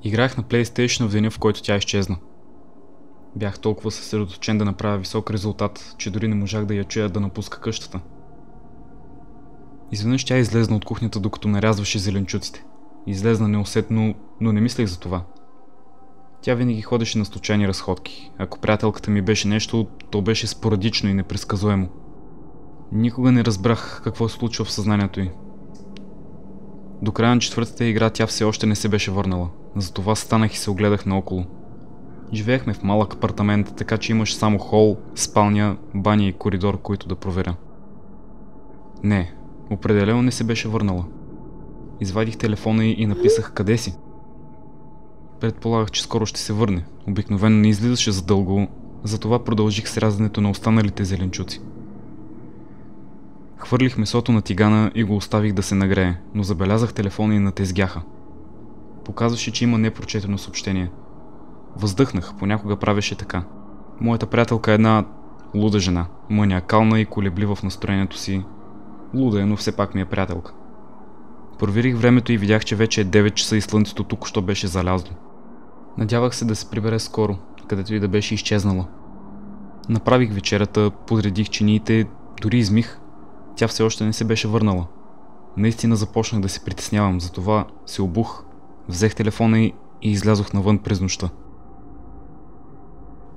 Играех на PlayStation в деня, в който тя изчезна. Бях толкова съсредоточен да направя висок резултат, че дори не можах да я чуя да напуска къщата. Изведнъж тя излезна от кухнята, докато нарязваше зеленчуците. Излезна неусетно, но не мислех за това. Тя винаги ходеше на случайни разходки. Ако приятелката ми беше нещо, то беше спорадично и непредсказуемо. Никога не разбрах какво се случва в съзнанието й. До края на четвъртата игра тя все още не се беше върнала. Затова станах и се огледах наоколо. Живеехме в малък апартамент, така че имаш само хол, спалня, баня и коридор, които да проверя. Не, определено не се беше върнала. Извадих телефона и написах къде си. Предполагах, че скоро ще се върне. Обикновено не излизаше задълго, затова продължих с рязането на останалите зеленчуци. Хвърлих месото на тигана и го оставих да се нагрее, но забелязах телефона и натезгяха. Показваше, че има непрочетено съобщение. Въздъхнах, понякога правеше така. Моята приятелка е една луда жена, маниакална и колеблива в настроението си. Луда е, но все пак ми е приятелка. Проверих времето и видях, че вече е 9 часа и слънцето току-що беше залязло. Надявах се да се прибере скоро, където и да беше изчезнала. Направих вечерята, подредих чиниите, дори измих. Тя все още не се беше върнала. Наистина започнах да се притеснявам, затова се обух, взех телефона и излязох навън през нощта.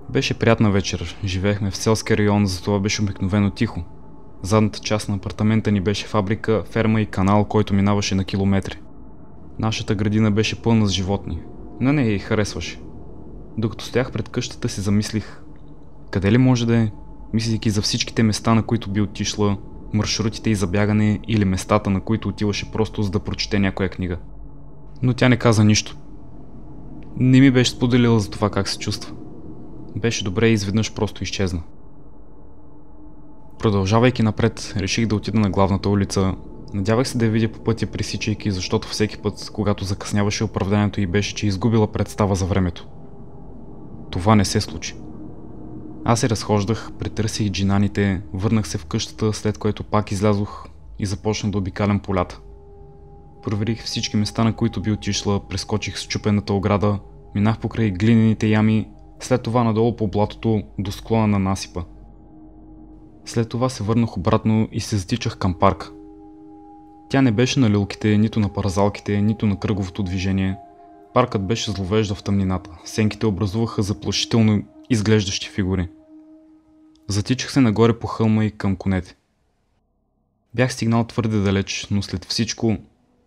Беше приятна вечер, живеехме в селски район, затова беше обикновено тихо. Задната част на апартамента ни беше фабрика, ферма и канал, който минаваше на километри. Нашата градина беше пълна с животни. На нея й харесваше. Докато стоях пред къщата, си замислих къде ли може да е, мислейки за всичките места, на които би отишла, маршрутите и за бягане или местата, на които отиваше просто за да прочете някоя книга. Но тя не каза нищо. Не ми беше споделила за това как се чувства. Беше добре и изведнъж просто изчезна. Продължавайки напред, реших да отида на главната улица. Надявах се да я видя по пътя пресичайки, защото всеки път, когато закъсняваше, оправданието й беше, че изгубила представа за времето. Това не се случи. Аз се разхождах, претърсих джинаните, върнах се в къщата, след което пак излязох и започнах да обикалям полята. Проверих всички места, на които би отишла, прескочих счупената ограда, минах покрай глинените ями, след това надолу по блатото до склона на насипа. След това се върнах обратно и се затичах към парка. Тя не беше на люлките, нито на паразалките, нито на кръговото движение. Паркът беше зловежда в тъмнината. Сенките образуваха заплашително изглеждащи фигури. Затичах се нагоре по хълма и към конете. Бях стигнал твърде далеч, но след всичко,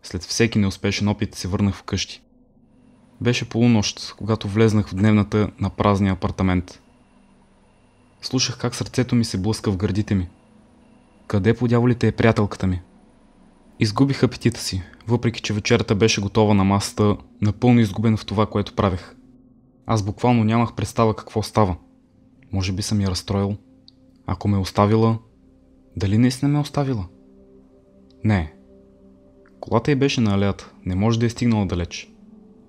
след всеки неуспешен опит, се върнах вкъщи. Беше полунощ, когато влезнах в дневната на празния апартамент. Слушах как сърцето ми се блъска в гърдите ми. Къде по дяволите е приятелката ми? Изгубих апетита си, въпреки че вечерята беше готова на масата, напълно изгубен в това, което правех. Аз буквално нямах представа какво става. Може би съм я разстроил. Ако ме оставила, дали наистина ме оставила? Не. Колата й беше на алеята, не може да е стигнала далеч.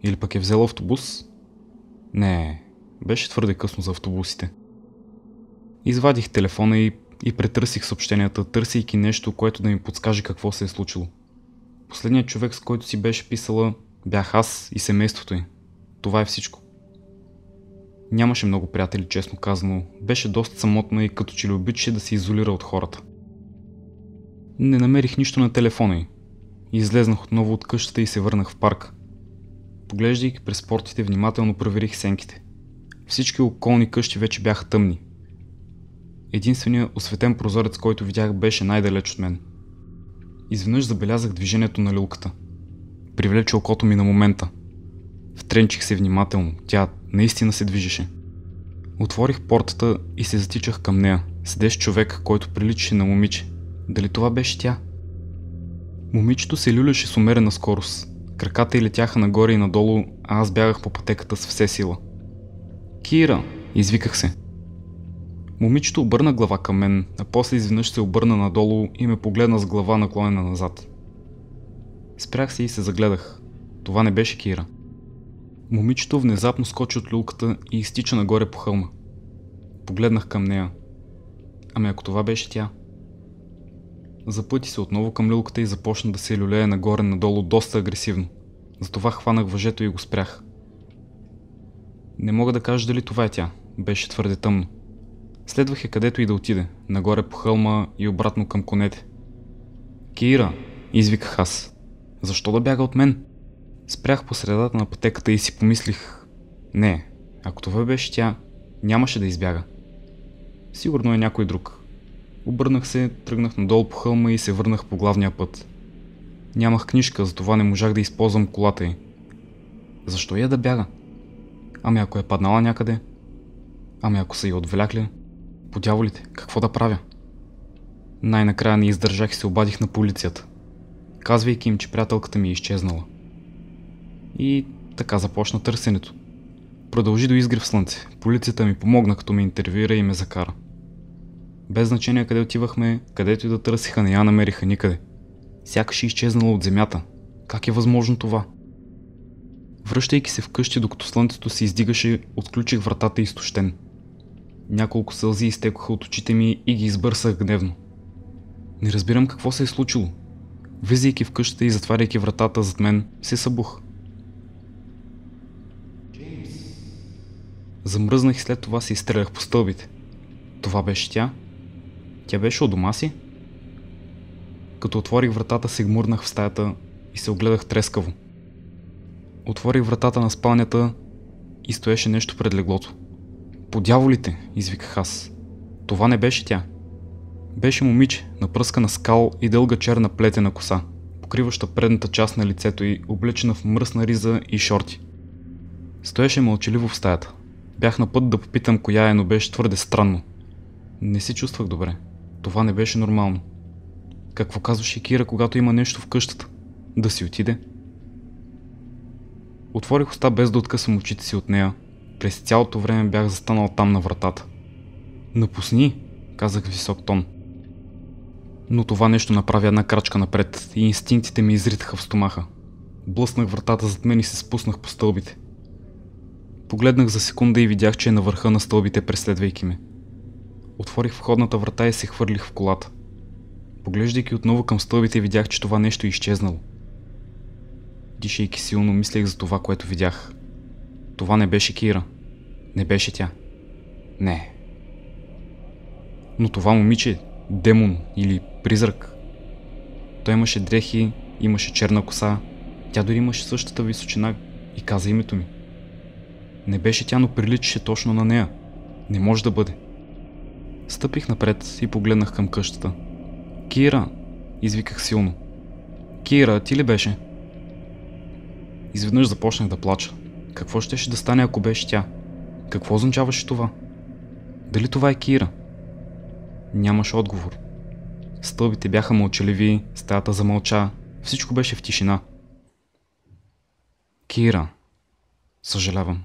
Или пък е взела автобус? Не, беше твърде късно за автобусите. Извадих телефона и претърсих съобщенията, търсейки нещо, което да ми подскаже какво се е случило. Последният човек, с който си беше писала, бях аз и семейството й. Това е всичко. Нямаше много приятели, честно казано. Беше доста самотна и като че ли обичаше да се изолира от хората. Не намерих нищо на телефона й. Излезнах отново от къщата и се върнах в парка. Поглеждайки през портите, внимателно проверих сенките. Всички околни къщи вече бяха тъмни. Единственият осветен прозорец, който видях, беше най-далеч от мен. Изведнъж забелязах движението на люлката. Привлече окото ми на момента. Втренчих се внимателно. Тя наистина се движеше. Отворих портата и се затичах към нея. Седеше човек, който приличаше на момиче. Дали това беше тя? Момичето се люляше с умерена скорост. Краката й летяха нагоре и надолу, а аз бягах по пътеката с все сила. Кира! Извиках се. Момичето обърна глава към мен, а после изведнъж се обърна надолу и ме погледна с глава наклонена назад. Спрях се и се загледах. Това не беше Кира. Момичето внезапно скочи от люлката и изтича нагоре по хълма. Погледнах към нея. Ами ако това беше тя? Запъти се отново към люлката и започна да се люлее нагоре-надолу доста агресивно. Затова хванах въжето и го спрях. Не мога да кажа дали това е тя. Беше твърде тъмно. Следвах я където и да отиде, нагоре по хълма и обратно към конете. Кира! Извиках аз. Защо да бяга от мен? Спрях по средата на пътеката и си помислих... Не, ако това беше тя, нямаше да избяга. Сигурно е някой друг. Обърнах се, тръгнах надолу по хълма и се върнах по главния път. Нямах книжка, затова не можах да използвам колата й. Защо я да бяга? Ами ако е паднала някъде? Ами ако са я отвлякли? По дяволите, какво да правя? Най-накрая не издържах и се обадих на полицията, казвайки им, че приятелката ми е изчезнала. И така започна търсенето. Продължи до изгрев слънце. Полицията ми помогна, като ме интервюира и ме закара. Без значение къде отивахме, където и да търсиха, не я намериха никъде. Сякаш е изчезнала от земята. Как е възможно това? Връщайки се вкъщи, докато слънцето се издигаше, отключих вратата изтощен. Няколко сълзи изтекоха от очите ми и ги избърсах гневно. Не разбирам какво се е случило. Влизайки в къщата и затваряйки вратата зад мен, се събух. Замръзнах и след това се изстрелях по стълбите. Това беше тя? Тя беше у дома си? Като отворих вратата, се гмурнах в стаята и се огледах трескаво. Отворих вратата на спалнята и стоеше нещо пред леглото. По дяволите, извиках аз. Това не беше тя. Беше момиче, напръскана с кал и дълга черна плетена коса, покриваща предната част на лицето й, облечена в мръсна риза и шорти. Стоеше мълчаливо в стаята. Бях на път да попитам коя е, но беше твърде странно. Не се чувствах добре. Това не беше нормално. Какво казваше Кира, когато има нещо в къщата? Да си отиде? Отворих уста без да откъсвам очите си от нея. През цялото време бях застанал там на вратата. Напусни, казах в висок тон. Но това нещо направи една крачка напред и инстинктите ми изритаха в стомаха. Блъснах вратата зад мен и се спуснах по стълбите. Погледнах за секунда и видях, че е на върха на стълбите, преследвайки ме. Отворих входната врата и се хвърлих в колата. Поглеждайки отново към стълбите, видях, че това нещо е изчезнало. Дишайки силно, мислех за това, което видях. Това не беше Кира. Не беше тя. Не. Но това момиче, демон или призрак. Той имаше дрехи, имаше черна коса, тя дори имаше същата височина и каза името ми. Не беше тя, но приличаше точно на нея. Не може да бъде. Стъпих напред и погледнах към къщата. Кира! Извиках силно. Кира, ти ли беше? Изведнъж започнах да плача. Какво щеше да стане, ако беше тя? Какво означаваше това? Дали това е Кира? Нямаше отговор. Стълбите бяха мълчаливи, стаята замълча, всичко беше в тишина. Кира, съжалявам.